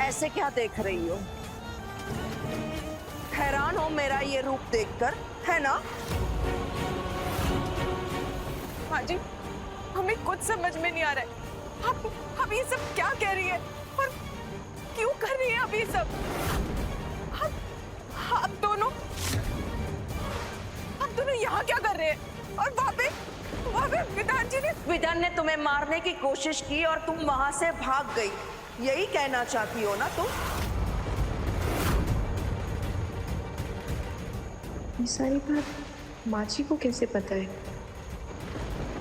ऐसे क्या देख रही हो? हैरान हो मेरा ये रूप देखकर, है ना? माँ जी, हमें कुछ समझ में नहीं आ रहा है। आप ये सब क्या कह रही है और क्यों कर रही है आप ये सब? आप दोनों यहाँ क्या कर रहे हैं? और वहाँ पे विधान ने तुम्हें मारने की कोशिश की और तुम वहां से भाग गई, यही कहना चाहती हो ना तुम? ये सारी बात माँ जी को कैसे पता है?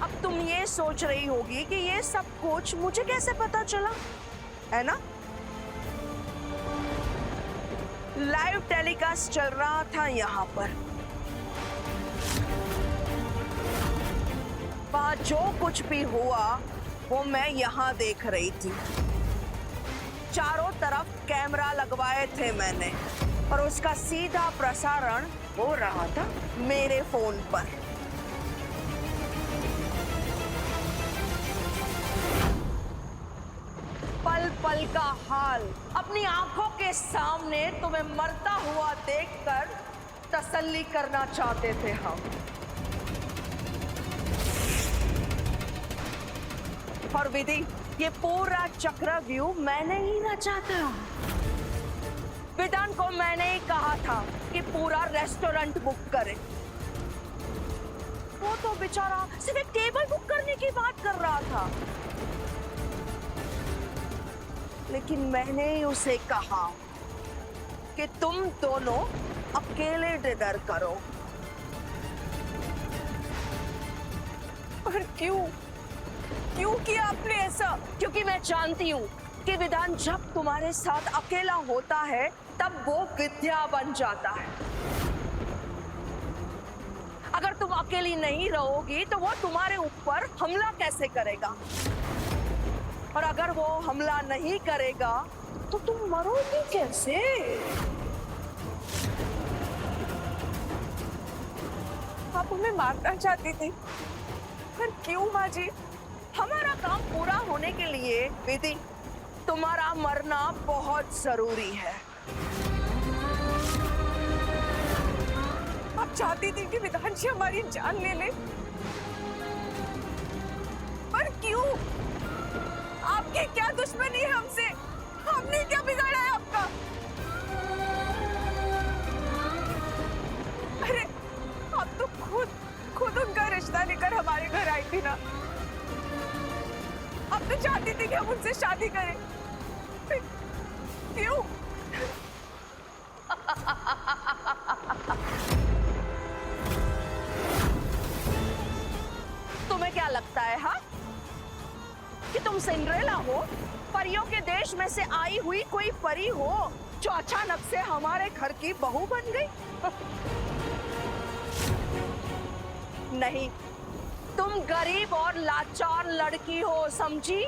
अब तुम ये सोच रही होगी कि ये सब कुछ मुझे कैसे पता चला, है ना? लाइव टेलीकास्ट चल रहा था यहाँ पर। वहां जो कुछ भी हुआ वो मैं यहाँ देख रही थी। चारों तरफ कैमरा लगवाए थे मैंने और उसका सीधा प्रसारण हो रहा था मेरे फोन पर। पल पल का हाल अपनी आंखों के सामने तुम्हें मरता हुआ देखकर तसल्ली करना चाहते थे हम। और विधि, ये पूरा चक्रव्यूह मैंने ही रचा था। विधान को मैंने ही कहा था कि पूरा रेस्टोरेंट बुक करे। वो तो बेचारा सिर्फ एक टेबल बुक करने की बात कर रहा था, लेकिन मैंने ही उसे कहा कि तुम दोनों अकेले डिनर करो। और क्यों किया आपने ऐसा? क्योंकि मैं जानती हूँ कि विधान जब तुम्हारे साथ अकेला होता है तब वो विद्या बन जाता है। अगर तुम अकेली नहीं रहोगी तो वो तुम्हारे ऊपर हमला कैसे करेगा? और अगर वो हमला नहीं करेगा तो तुम मरोगी कैसे? आप हमें मारना चाहती थी, पर क्यों माँ जी? हमारा काम पूरा होने के लिए विधि, तुम्हारा मरना बहुत जरूरी है। आप चाहती थी कि विधान जी हमारी जान ले ले, पर क्यों? आपकी क्या दुश्मनी है हमसे? हमने क्या बिगाड़ा है आपका? अरे आप तो खुद उनका रिश्ता लेकर हमारे घर आई थी ना। आप तो चाहती थी कि हम उनसे शादी करें, क्यों? तुम्हें क्या लगता है हाँ, कि तुम सिंड्रेला हो? परियों के देश में से आई हुई कोई परी हो जो अचानक से हमारे घर की बहू बन गई? नहीं, तुम गरीब और लाचार लड़की हो, समझी,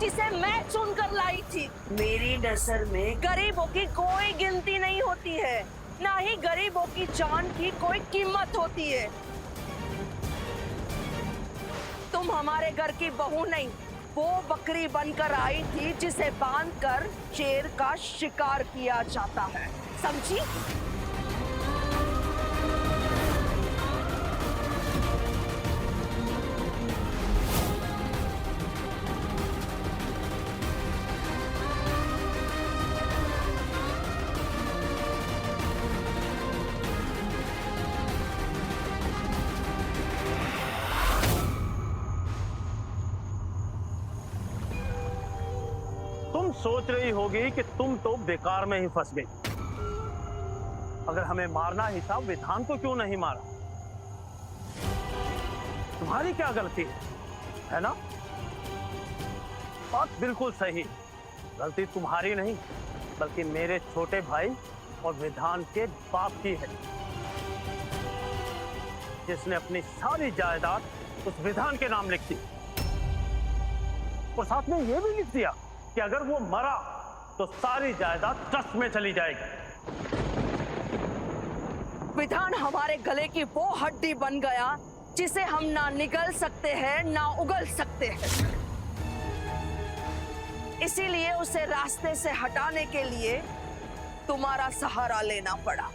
जिसे मैं चुनकर लाई थी। मेरी नजर में गरीबों की कोई गिनती नहीं होती है, ना ही गरीबों की जान की कोई कीमत होती है। तुम हमारे घर की बहू नहीं, वो बकरी बनकर आई थी जिसे बांधकर शेर का शिकार किया जाता है, समझी? तुम सोच रही होगी कि तुम तो बेकार में ही फंस गई। अगर हमें मारना ही था, विधान को क्यों नहीं मारा? तुम्हारी क्या गलती है ना? बात बिल्कुल सही, गलती तुम्हारी नहीं बल्कि मेरे छोटे भाई और विधान के बाप की है, जिसने अपनी सारी जायदाद उस विधान के नाम लिख दी और साथ में यह भी लिख दिया कि अगर वो मरा तो सारी जायदाद ट्रस्ट में चली जाएगी। विधान हमारे गले की वो हड्डी बन गया जिसे हम ना निगल सकते हैं ना उगल सकते हैं। इसीलिए उसे रास्ते से हटाने के लिए तुम्हारा सहारा लेना पड़ा।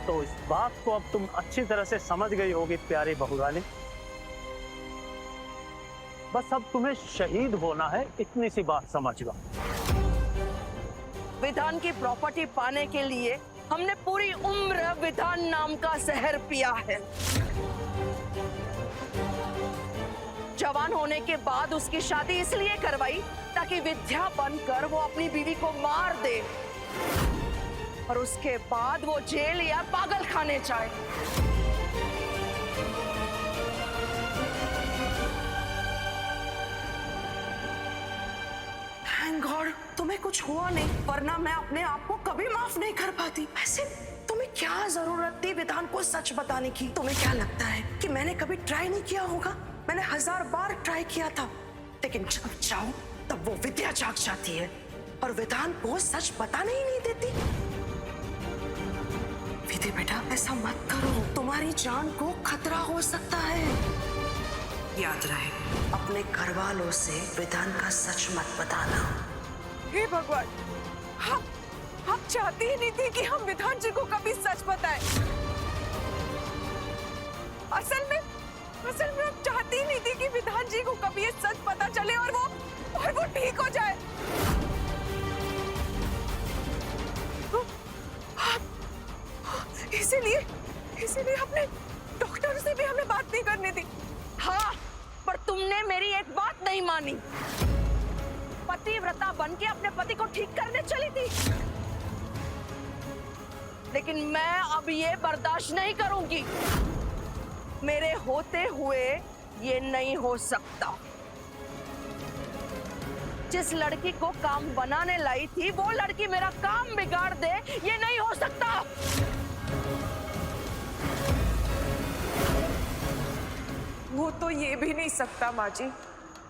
तो इस बात को अब तुम अच्छी तरह से समझ गई होगी प्यारी बहुरानी। बस अब तुम्हें शहीद होना है, इतनी सी बात समझ लो। विधान की प्रॉपर्टी पाने के लिए हमने पूरी उम्र विधान नाम का जहर पिया है। जवान होने के बाद उसकी शादी इसलिए करवाई ताकि विद्या बनकर वो अपनी बीवी को मार दे और उसके बाद वो जेल या पागल खाने जाए। थैंक गॉड तुम्हें कुछ हुआ नहीं, वरना मैं अपने आप को कभी माफ नहीं कर पाती। ऐसे तुम्हें क्या जरूरत थी विधान को सच बताने की? तुम्हें क्या लगता है कि मैंने कभी ट्राई नहीं किया होगा? मैंने 1000 बार ट्राई किया था, लेकिन जब चाहूं तब वो विद्या जाग जाती है और विधान को सच बताने ही नहीं देती। विद्या बेटा ऐसा मत करो, तुम्हारी जान को खतरा हो सकता है। याद रहे अपने घर वालों से विधान का सच मत बताना। हे भगवान, हम चाहती ही नहीं थी कि हम विधान जी को कभी सच बताएं। असल में हम चाहती ही नहीं थी कि विधान जी को कभी ये सच पता चले और वो ठीक हो जाए। इसीलिए अपने डॉक्टर से भी हमें बात नहीं करनी थी। हाँ, पर तुमने मेरी एक बात नहीं मानी। पतिव्रता बनके अपने पति को ठीक करने चली थी, लेकिन मैं अब ये बर्दाश्त नहीं करूंगी। मेरे होते हुए ये नहीं हो सकता। जिस लड़की को काम बनाने लाई थी वो लड़की मेरा काम बिगाड़ दे, ये नहीं हो सकता। वो तो ये भी नहीं सकता माँ जी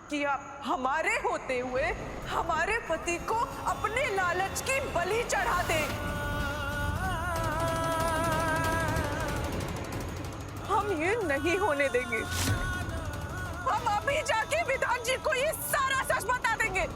कि आप हमारे होते हुए हमारे पति को अपने लालच की बलि चढ़ा दें। हम ये नहीं होने देंगे। हम अभी जाके विधान जी को ये सारा सच बता देंगे।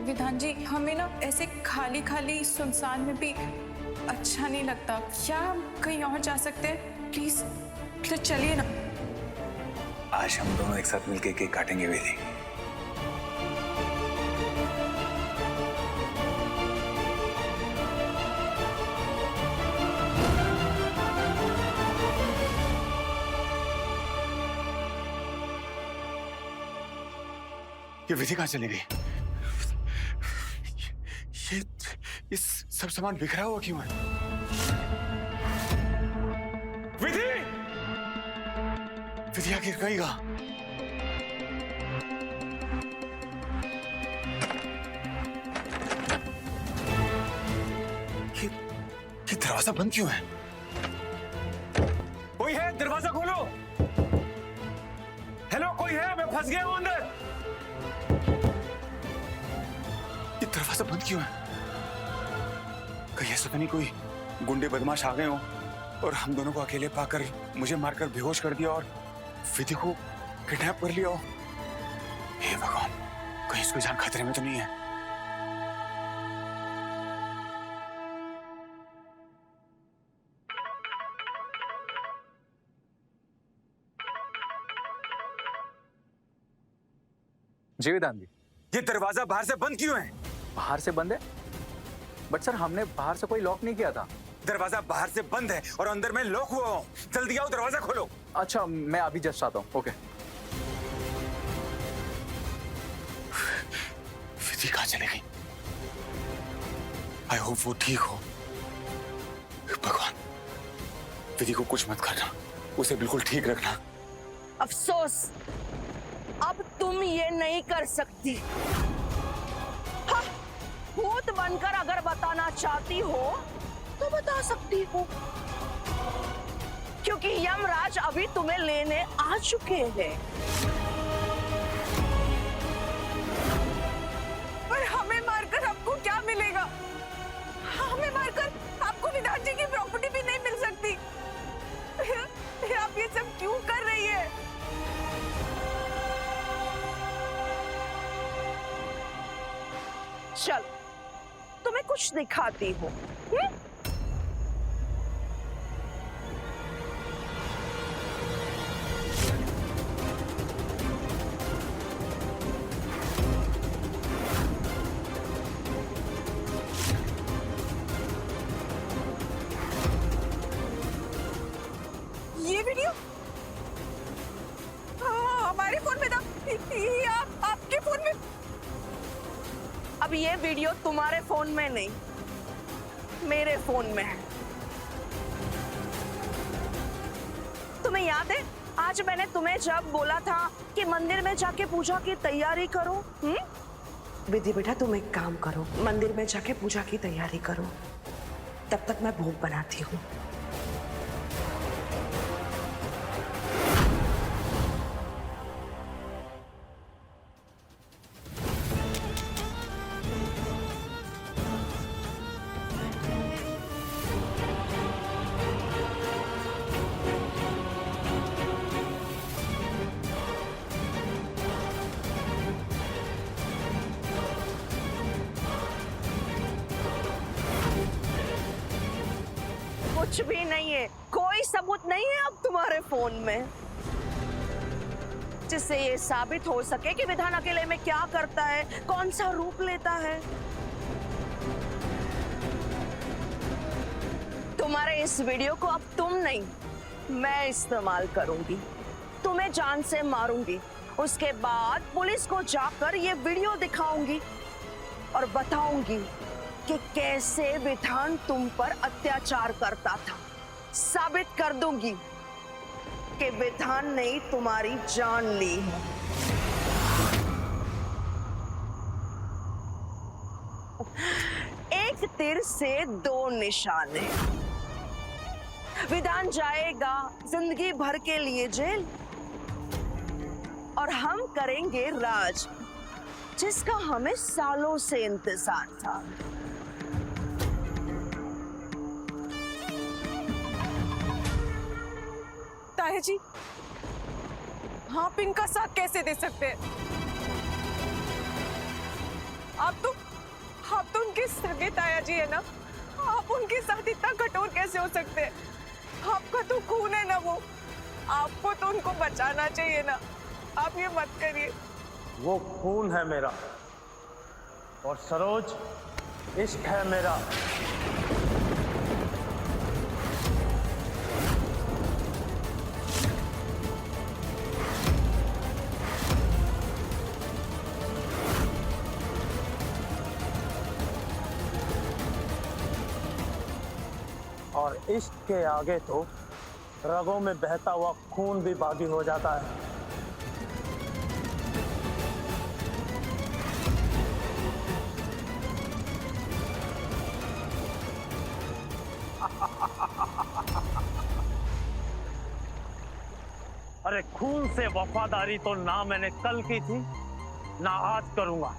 विधान जी, हमें ना ऐसे खाली खाली सुनसान में भी अच्छा नहीं लगता। क्या हम कहीं और जा सकते हैं? प्लीज चलिए ना। आज हम दोनों एक साथ मिलके केक काटेंगे विधि। ये विधि कहाँ चली गई? ये सब सामान बिखरा हुआ क्यों है? विधि! विधि आखिर कहीं गई? ये दरवाजा बंद क्यों है? कोई है? दरवाजा खोलो। हेलो, कोई है? मैं फंस गया हूं अंदर। ये दरवाजा बंद क्यों है? कहीं ऐसा तो नहीं कोई गुंडे बदमाश आ गए हो और हम दोनों को अकेले पाकर मुझे मारकर बेहोश कर दिया और विधि को किडनैप कर लिया हो? हे भगवान, कहीं इसकी जान खतरे में तो नहीं है? जी विधान जी। ये दरवाजा बाहर से बंद क्यों है? बाहर से बंद है, बट सर हमने बाहर से कोई लॉक नहीं किया था। दरवाजा बाहर से बंद है और अंदर में लॉक हुआ हूं। जल्दी आओ, दरवाजा खोलो। अच्छा, मैं अभी जस्ट आता हूँ। ओके। विधि कहाँ चली गई? आई होप वो ठीक हो। भगवान, विधि को कुछ मत करना, उसे बिल्कुल ठीक रखना। अफसोस, अब तुम ये नहीं कर सकती। हाँ, भूत बनकर अगर बताना चाहती हो तो बता सकती हो, क्योंकि यमराज अभी तुम्हें लेने आ चुके हैं। पर हमें मारकर आपको क्या मिलेगा? हमें मारकर आपको विधान जी की प्रॉपर्टी भी नहीं मिल सकती। आप ये सब क्यों कर रही है? चल, तुम्हें कुछ दिखाती हूँ। ये वीडियो हमारे फोन में था, ये आपके फोन में? अब ये वीडियो तुम्हारे फोन में नहीं, मेरे फोन में है। तुम्हें याद है आज मैंने तुम्हें जब बोला था कि मंदिर में जाके पूजा की तैयारी करो? विधि बेटा, तुम एक काम करो, मंदिर में जाके पूजा की तैयारी करो, तब तक मैं भोग बनाती हूँ। कुछ भी नहीं है, कोई सबूत नहीं है अब तुम्हारे फोन में जिससे ये साबित हो सके कि विधान अकेले में क्या करता है, कौन सा रूप लेता है। तुम्हारे इस वीडियो को अब तुम नहीं, मैं इस्तेमाल करूंगी, तुम्हें जान से मारूंगी। उसके बाद पुलिस को जाकर ये वीडियो दिखाऊंगी और बताऊंगी कि कैसे विधान तुम पर अत्याचार करता था। साबित कर दूंगी कि विधान ने तुम्हारी जान ली है। एक तीर से दो निशाने। विधान जाएगा जिंदगी भर के लिए जेल और हम करेंगे राज, जिसका हमें सालों से इंतजार था। ताया जी, आप इनका साथ कैसे दे सकते हैं? आप तो उनके सगे ताया जी है ना, आप उनके साथ इतना कठोर कैसे हो सकते हैं? आपका तो खून है ना वो, आपको तो उनको बचाना चाहिए ना, आप ये मत करिए। वो खून है मेरा और सरोज इश्क है मेरा। और इश्क के आगे तो रगों में बहता हुआ खून भी बागी हो जाता है। अरे खून से वफादारी तो ना मैंने कल की थी ना आज करूंगा।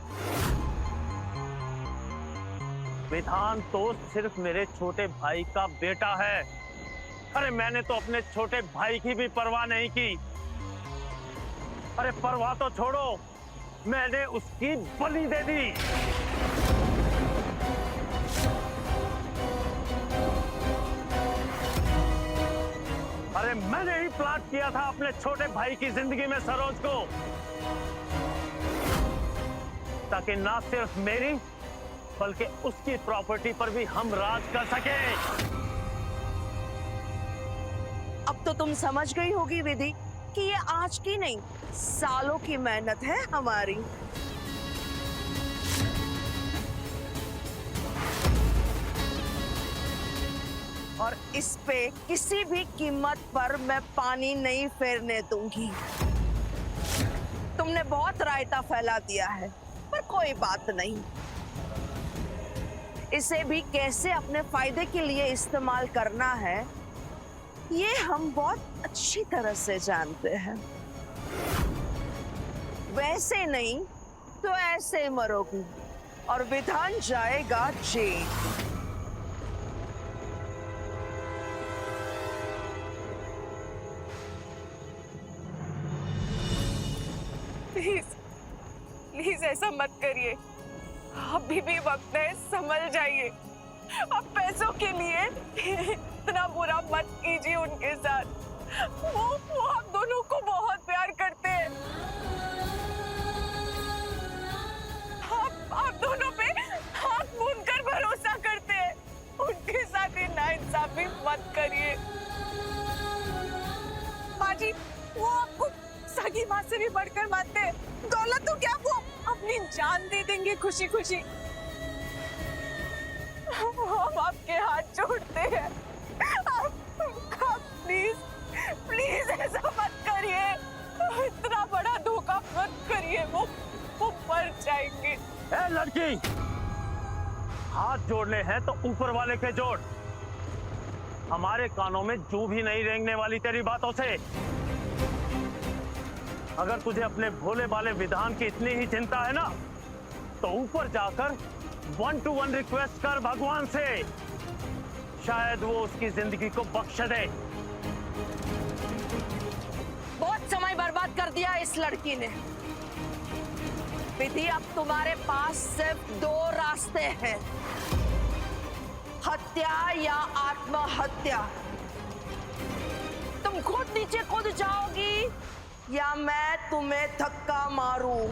विधान तो सिर्फ मेरे छोटे भाई का बेटा है। अरे मैंने तो अपने छोटे भाई की भी परवाह नहीं की। अरे परवाह तो छोड़ो, मैंने उसकी बलि दे दी। अरे मैंने ही प्लाट किया था अपने छोटे भाई की जिंदगी में सरोज को, ताकि ना सिर्फ मेरी बल्कि उसकी प्रॉपर्टी पर भी हम राज कर सके। अब तो तुम समझ गई होगी विधि कि ये आज की नहीं, सालों की मेहनत है हमारी। और इस पे किसी भी कीमत पर मैं पानी नहीं फेरने दूंगी। तुमने बहुत रायता फैला दिया है, पर कोई बात नहीं। इसे भी कैसे अपने फायदे के लिए इस्तेमाल करना है, ये हम बहुत अच्छी तरह से जानते हैं। वैसे नहीं तो ऐसे मरोगी और विधान जाएगा जेल। प्लीज प्लीज ऐसा मत करिए, अभी भी वक्त है, संभल जाइए। अब पैसों के लिए इतना बुरा मत कीजिए उनके साथ। वो आप दोनों को बहुत प्यार करते हैं। आप दोनों पे हाथ मूंद कर भरोसा करते हैं। उनके साथ ये नाइंसाफी मत करिए। माँ जी, वो आपको सगी माँ से भी बढ़कर मानते हैं। दौलत तो क्या, वो अपनी जान दे देंगे खुशी खुशी। हम आपके हाथ जोड़ते हैं। आप प्लीज प्लीज ऐसा मत करिए। इतना बड़ा धोखा मत करिए। वो मर जाएंगे। ए लड़की, हाथ जोड़ने हैं तो ऊपर वाले के जोड़। हमारे कानों में जू भी नहीं रेंगने वाली तेरी बातों से। अगर तुझे अपने भोले भाले विधान की इतनी ही चिंता है ना, तो ऊपर जाकर 1-to-1 रिक्वेस्ट कर भगवान से, शायद वो उसकी जिंदगी को बख्श दे। बहुत समय बर्बाद कर दिया इस लड़की ने। विधि, अब तुम्हारे पास सिर्फ 2 रास्ते हैं, हत्या या आत्महत्या। तुम खुद नीचे कूद जाओगी या मैं तुम्हें धक्का मारूं।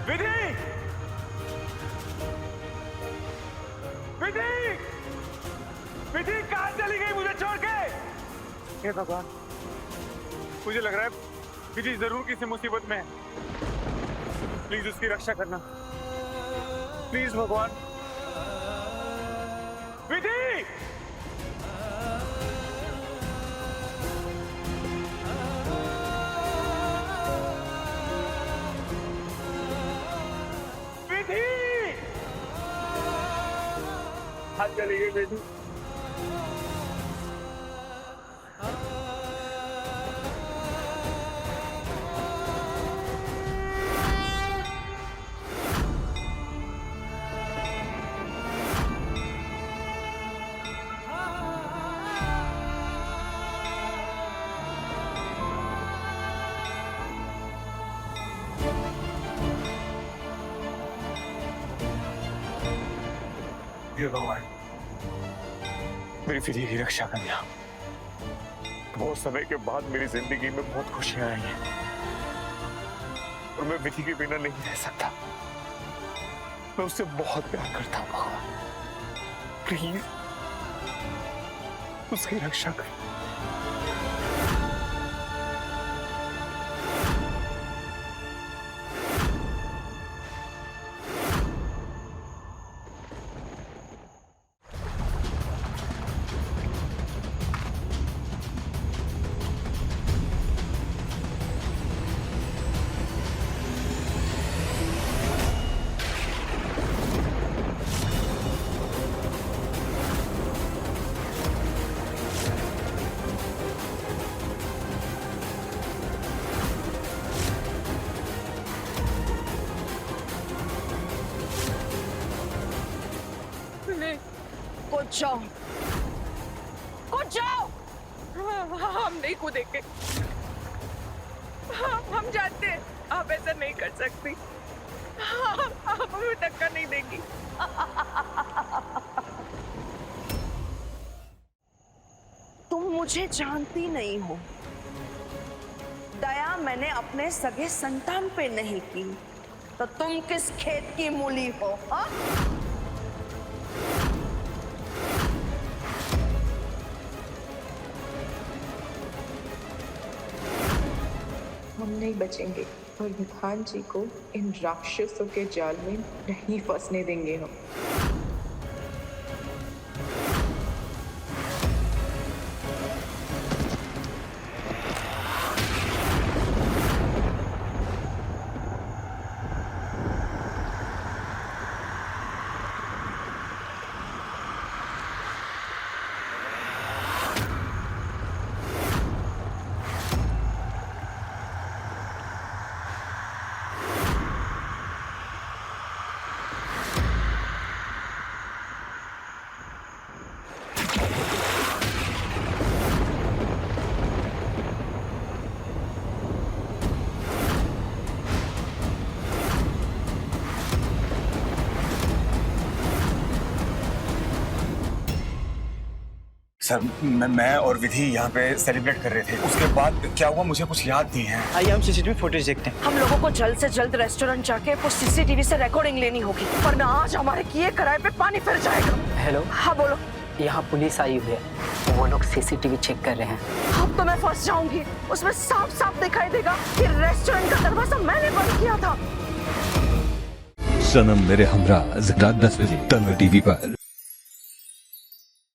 विधि! विधि! विधि कहाँ चली गई मुझे छोड़ के? हे भगवान, मुझे लग रहा है विधि जरूर किसी मुसीबत में है। प्लीज उसकी रक्षा करना, प्लीज भगवान। विधि! विधि! हाथ चली गई विधि। हे भगवान, मेरी विधि की रक्षा करना। बहुत समय के बाद मेरी जिंदगी में बहुत खुशियां आई हैं और मैं विधि के बिना नहीं रह सकता। मैं उससे बहुत प्यार करता हूँ भगवान, प्लीज उसकी रक्षा कर। कूद जाओ, कूद जाओ। हम नहीं कूदेंगे। हम जानते हैं आप ऐसा नहीं कर सकती। आप हमें धक्का नहीं देंगी। तुम मुझे जानती नहीं हो। दया दया मैंने अपने सगे संतान पे नहीं की तो तुम किस खेत की मूली हो? हाँ? हम नहीं बचेंगे और विधान जी को इन राक्षसों के जाल में नहीं फंसने देंगे हम। सर मैं और विधि यहाँ पे सेलिब्रेट कर रहे थे। उसके बाद क्या हुआ मुझे कुछ याद नहीं है। आइए हम सीसीटीवी फुटेज देखते हैं। हम लोगों को जल्द से जल्द रेस्टोरेंट जाके वो सीसीटीवी से रिकॉर्डिंग लेनी होगी, वरना आज हमारे किए कराए पे पानी फिर जाएगा। हेलो, हाँ बोलो। यहाँ पुलिस आई हुई है, वो लोग सीसीटीवी चेक कर रहे हैं। अब तो मैं फंस जाऊंगी, उसमें साफ साफ दिखाई देगा कि रेस्टोरेंट का दरवाजा मैंने बंद किया था। सनम मेरे हमरा रात 10 बजे तन्वर टीवी पर।